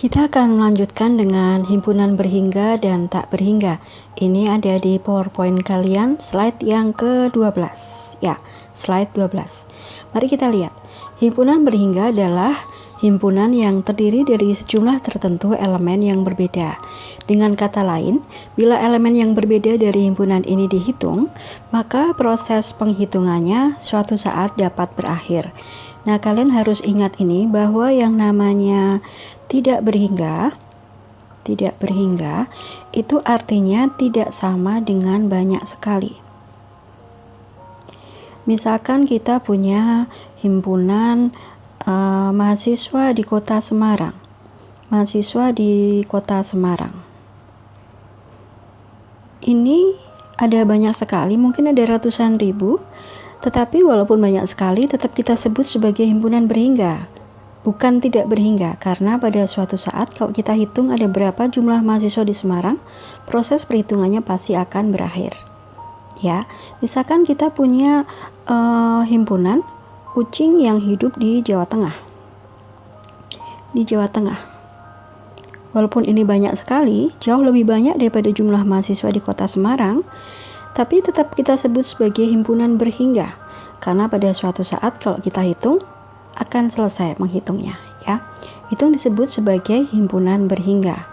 Kita akan melanjutkan dengan himpunan berhingga dan tak berhingga. Ini ada di PowerPoint kalian, slide yang ke-12. Ya, slide 12. Mari kita lihat. Himpunan berhingga adalah himpunan yang terdiri dari sejumlah tertentu elemen yang berbeda. Dengan kata lain, bila elemen yang berbeda dari himpunan ini dihitung, maka proses penghitungannya suatu saat dapat berakhir. Nah, kalian harus ingat ini bahwa yang namanya tidak berhingga itu artinya tidak sama dengan banyak sekali. Misalkan kita punya himpunan mahasiswa di kota Semarang. Ini ada banyak sekali, mungkin ada ratusan ribu, tetapi walaupun banyak sekali tetap kita sebut sebagai himpunan berhingga, bukan tidak berhingga, karena pada suatu saat kalau kita hitung ada berapa jumlah mahasiswa di Semarang, proses perhitungannya pasti akan berakhir. Ya, misalkan kita punya himpunan kucing yang hidup di Jawa Tengah. Walaupun ini banyak sekali, jauh lebih banyak daripada jumlah mahasiswa di kota Semarang, tapi tetap kita sebut sebagai himpunan berhingga, karena pada suatu saat kalau kita hitung akan selesai menghitungnya, ya. Itu disebut sebagai himpunan berhingga.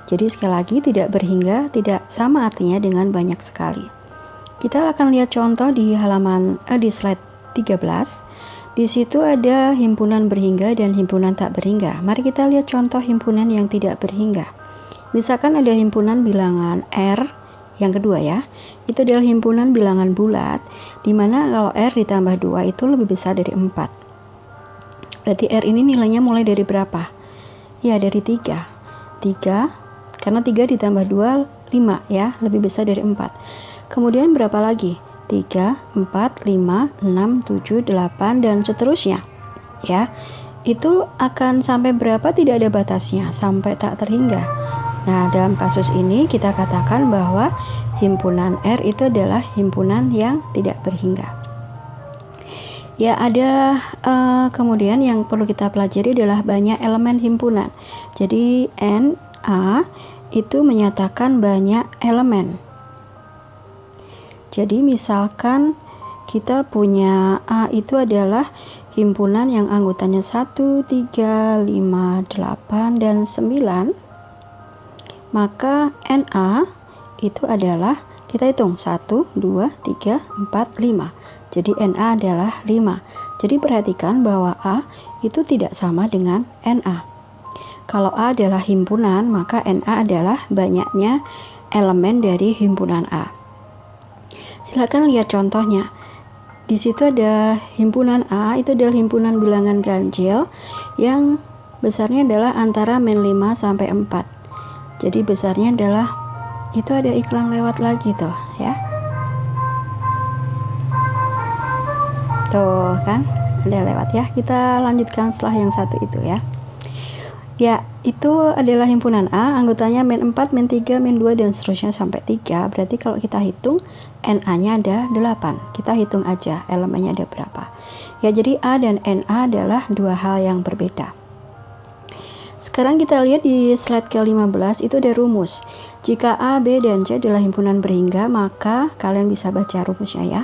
Jadi sekali lagi, tidak berhingga tidak sama artinya dengan banyak sekali. Kita akan lihat contoh di di slide 13. Di situ ada himpunan berhingga dan himpunan tak berhingga. Mari kita lihat contoh himpunan yang tidak berhingga. Misalkan ada himpunan bilangan R yang kedua, ya. Itu adalah himpunan bilangan bulat, di mana kalau R ditambah 2 itu lebih besar dari 4. Berarti R ini nilainya mulai dari berapa? Ya, dari 3. Karena 3 ditambah 2, 5, ya, lebih besar dari 4. Kemudian berapa lagi? 3, 4, 5, 6, 7, 8, dan seterusnya. Ya, itu akan sampai berapa tidak ada batasnya, sampai tak terhingga. Nah, dalam kasus ini kita katakan bahwa himpunan R itu adalah himpunan yang tidak berhingga. Ya, ada kemudian yang perlu kita pelajari adalah banyak elemen himpunan. Jadi NA itu menyatakan banyak elemen. Jadi misalkan kita punya A itu adalah himpunan yang anggotanya 1, 3, 5, 8, dan 9. Maka NA itu adalah, kita hitung 1, 2, 3, 4, 5. Jadi NA adalah 5. Jadi perhatikan bahwa A itu tidak sama dengan NA. Kalau A adalah himpunan, maka NA adalah banyaknya elemen dari himpunan A. Silakan lihat contohnya. Di situ ada himpunan A, itu adalah himpunan bilangan ganjil yang besarnya adalah antara min 5 sampai 4. Jadi besarnya adalah, itu ada iklan lewat lagi tuh, ya. Tuh kan, ada lewat, ya. Kita lanjutkan setelah yang satu itu, ya. Ya, itu adalah himpunan A, anggotanya min 4, min 3, min 2, dan seterusnya sampai 3. Berarti kalau kita hitung, NA-nya ada 8. Kita hitung aja elemennya ada berapa. Ya, jadi A dan NA adalah dua hal yang berbeda. Sekarang kita lihat di slide ke-15, itu ada rumus. Jika A, B, dan C adalah himpunan berhingga, maka kalian bisa baca rumusnya, ya.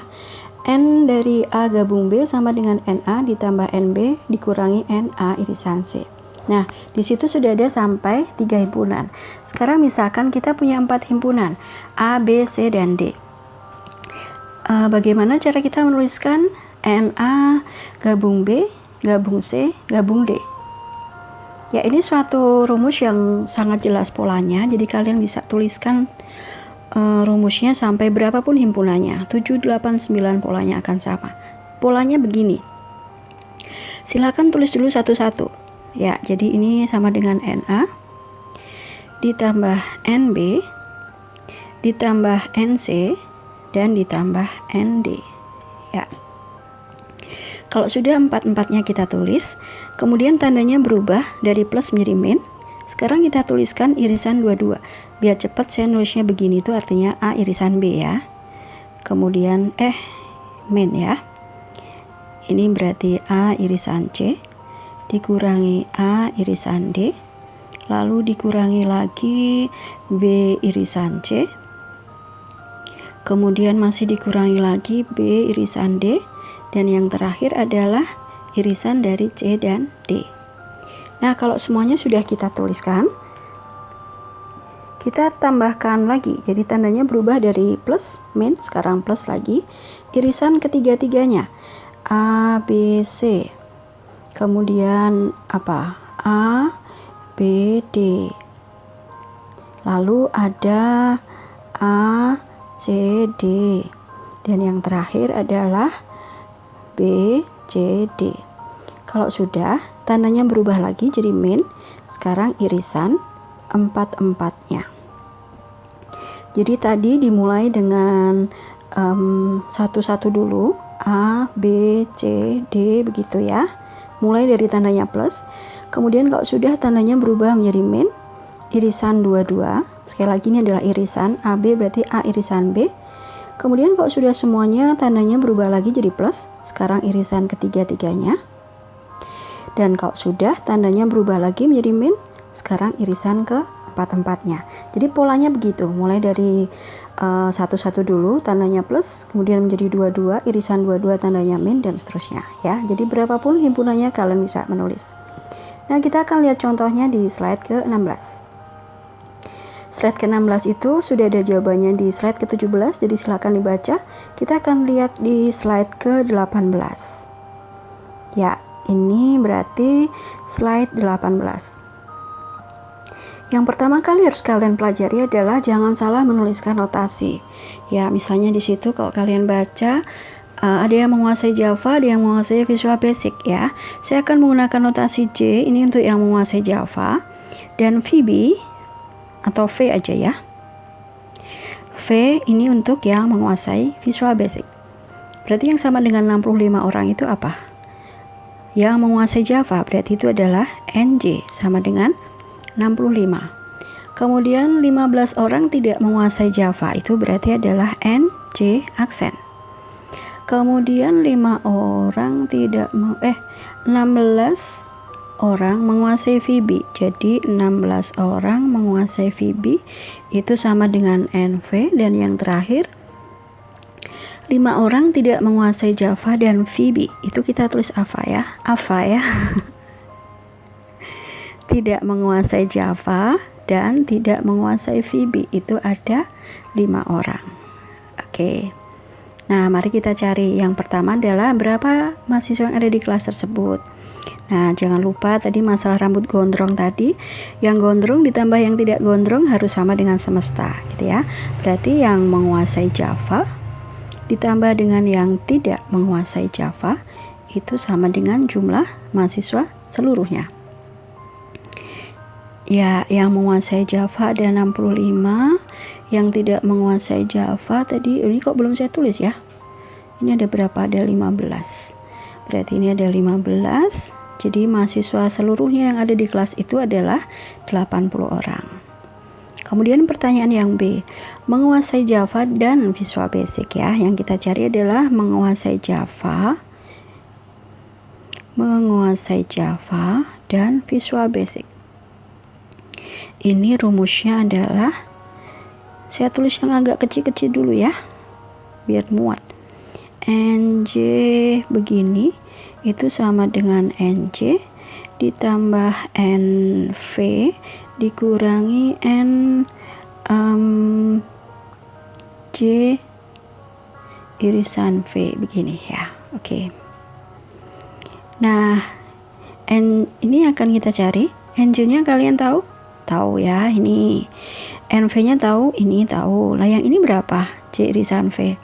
N dari A gabung B sama dengan NA ditambah NB dikurangi NA irisan C. Nah, di situ sudah ada sampai 3 himpunan. Sekarang misalkan kita punya 4 himpunan, A, B, C, dan D. Bagaimana cara kita menuliskan NA gabung B, gabung C, gabung D? Ya, ini suatu rumus yang sangat jelas polanya, jadi kalian bisa tuliskan rumusnya sampai berapapun himpunannya, 7, 8, 9 polanya akan sama. Polanya begini. Silakan tulis dulu satu-satu. Ya, jadi ini sama dengan NA ditambah NB ditambah NC dan ditambah ND. Ya. Kalau sudah empat-empatnya kita tulis, kemudian tandanya berubah dari plus menjadi min. Sekarang kita tuliskan irisan 22. Biar cepat saya nulisnya begini, itu artinya A irisan B, ya. Kemudian min, ya. Ini berarti A irisan C dikurangi A irisan D lalu dikurangi lagi B irisan C, kemudian masih dikurangi lagi B irisan D, dan yang terakhir adalah irisan dari C dan D. Nah, kalau semuanya sudah kita tuliskan, kita tambahkan lagi. Jadi tandanya berubah dari plus, min, sekarang plus lagi. Irisan ketiga-tiganya A, B, C. Kemudian apa? A, B, D. Lalu ada A, C, D. Dan yang terakhir adalah B, C, D. Kalau sudah, tandanya berubah lagi jadi min. Sekarang irisan empat-empatnya. Jadi tadi dimulai dengan satu-satu dulu, A, B, C, D, begitu ya. Mulai dari tandanya plus. Kemudian kalau sudah tandanya berubah menjadi min, irisan dua-dua. Sekali lagi ini adalah irisan AB, berarti A irisan B. Kemudian kalau sudah semuanya tandanya berubah lagi jadi plus. Sekarang irisan ketiga-tiganya. Dan kalau sudah tandanya berubah lagi menjadi min, sekarang irisan ke empat-empatnya. Jadi polanya begitu, mulai dari satu-satu dulu tandanya plus, kemudian menjadi dua-dua, irisan dua-dua tandanya min, dan seterusnya ya. Jadi berapapun himpunannya kalian bisa menulis. Nah, kita akan lihat contohnya di slide ke-16. Slide ke-16 itu sudah ada jawabannya di slide ke-17, jadi silakan dibaca. Kita akan lihat di slide ke-18. Ya, ini berarti slide 18. Yang pertama kali harus kalian pelajari adalah jangan salah menuliskan notasi. Ya, misalnya di situ kalau kalian baca ada yang menguasai Java, ada yang menguasai Visual Basic ya. Saya akan menggunakan notasi J ini untuk yang menguasai Java, dan VB atau V aja ya. V ini untuk yang menguasai Visual Basic. Berarti yang sama dengan 65 orang itu apa? Yang menguasai Java, berarti itu adalah NJ sama dengan 65. Kemudian 15 orang tidak menguasai Java, itu berarti adalah NJ aksen. Kemudian 16 orang menguasai VB. Jadi 16 orang menguasai VB itu sama dengan NV, dan yang terakhir 5 orang tidak menguasai Java dan VB. Itu kita tulis AVA ya. Tidak menguasai Java dan tidak menguasai VB, itu ada 5 orang. Oke. Nah, mari kita cari. Yang pertama adalah berapa mahasiswa yang ada di kelas tersebut. Nah, jangan lupa tadi masalah rambut gondrong tadi. Yang gondrong ditambah yang tidak gondrong harus sama dengan semesta, gitu ya. Berarti yang menguasai Java ditambah dengan yang tidak menguasai Java itu sama dengan jumlah mahasiswa seluruhnya. Ya, yang menguasai Java ada 65, yang tidak menguasai Java tadi, ini kok belum saya tulis ya. Ini ada berapa? Ada 15. Berarti ini ada 15. Jadi mahasiswa seluruhnya yang ada di kelas itu adalah 80 orang. Kemudian pertanyaan yang B, menguasai Java dan Visual Basic ya. Yang kita cari adalah menguasai Java dan Visual Basic. Ini rumusnya adalah, saya tulis yang agak kecil-kecil dulu ya, biar muat. NJ begini, itu sama dengan NJ ditambah NV dikurangi J irisan V, begini ya. Oke. Nah, ini akan kita cari. NJ-nya kalian tahu? Tahu ya, ini. NV-nya tahu, ini tahu. Lah yang ini berapa? J irisan V.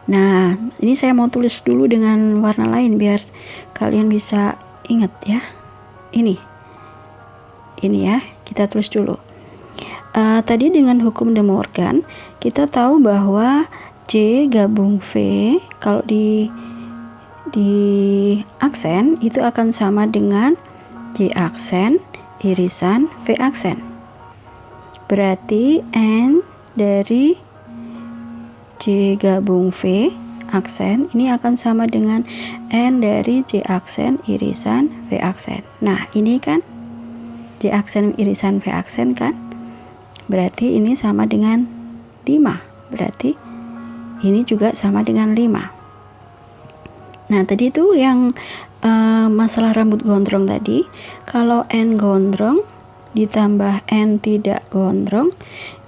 Nah, ini saya mau tulis dulu dengan warna lain biar kalian bisa ingat ya. Ini ya, kita tulis dulu. Tadi dengan hukum De Morgan kita tahu bahwa J gabung V kalau di aksen itu akan sama dengan J aksen irisan V aksen. Berarti N dari J gabung V aksen ini akan sama dengan N dari J aksen irisan V aksen. Nah, ini kan J aksen irisan V aksen kan? Berarti ini sama dengan 5. Berarti ini juga sama dengan 5. Nah, tadi itu yang masalah rambut gondrong tadi, kalau N gondrong ditambah N tidak gondrong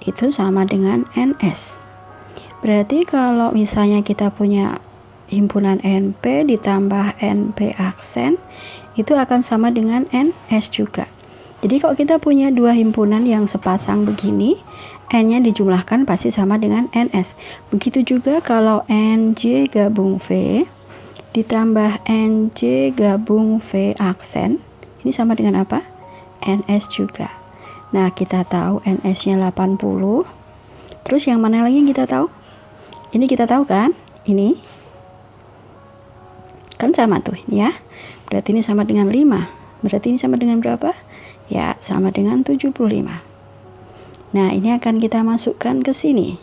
itu sama dengan NS. Berarti kalau misalnya kita punya himpunan NP ditambah NP aksen itu akan sama dengan NS juga. Jadi kalau kita punya dua himpunan yang sepasang begini, N-nya dijumlahkan pasti sama dengan NS. Begitu juga kalau NJ gabung V ditambah NJ gabung V aksen, ini sama dengan apa? NS juga. Nah, kita tahu NS-nya 80. Terus yang mana lagi yang kita tahu? Ini kita tahu kan? Ini kan sama tuh ini ya. Berarti ini sama dengan 5. Berarti ini sama dengan berapa? Ya, sama dengan 75. Nah, ini akan kita masukkan ke sini.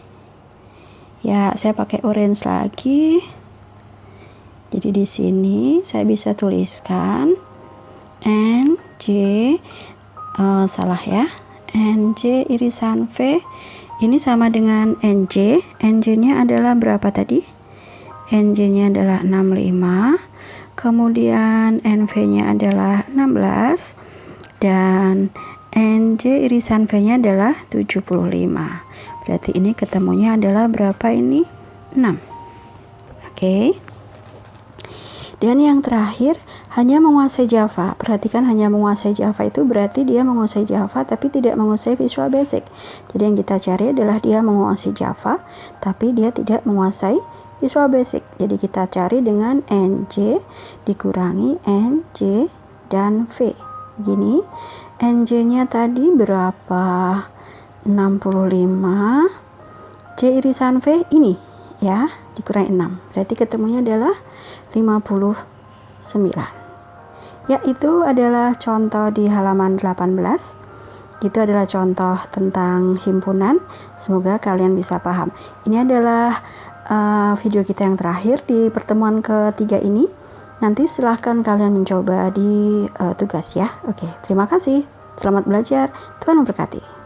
Ya, saya pakai orange lagi. Jadi di sini saya bisa tuliskan NJ salah ya. NJ irisan V ini sama dengan NJ. NJ-nya adalah berapa tadi? NJ-nya adalah 65. Kemudian NV-nya adalah 16 dan NJ irisan V-nya adalah 75. Berarti ini ketemunya adalah berapa ini? 6. Oke. Dan yang terakhir, hanya menguasai Java. Perhatikan, hanya menguasai Java itu berarti dia menguasai Java tapi tidak menguasai Visual Basic. Jadi yang kita cari adalah dia menguasai Java tapi dia tidak menguasai Visual Basic. Jadi kita cari dengan NJ dikurangi NJ dan V. Gini, NJ-nya tadi berapa? 65. J irisan V ini ya, dikurangi 6. Berarti ketemunya adalah 59. Ya, itu adalah contoh di halaman 18. Itu adalah contoh tentang himpunan. Semoga kalian bisa paham. Ini adalah video kita yang terakhir di pertemuan ketiga ini. Nanti silahkan kalian mencoba di tugas ya. Oke, terima kasih. Selamat belajar. Tuhan memberkati.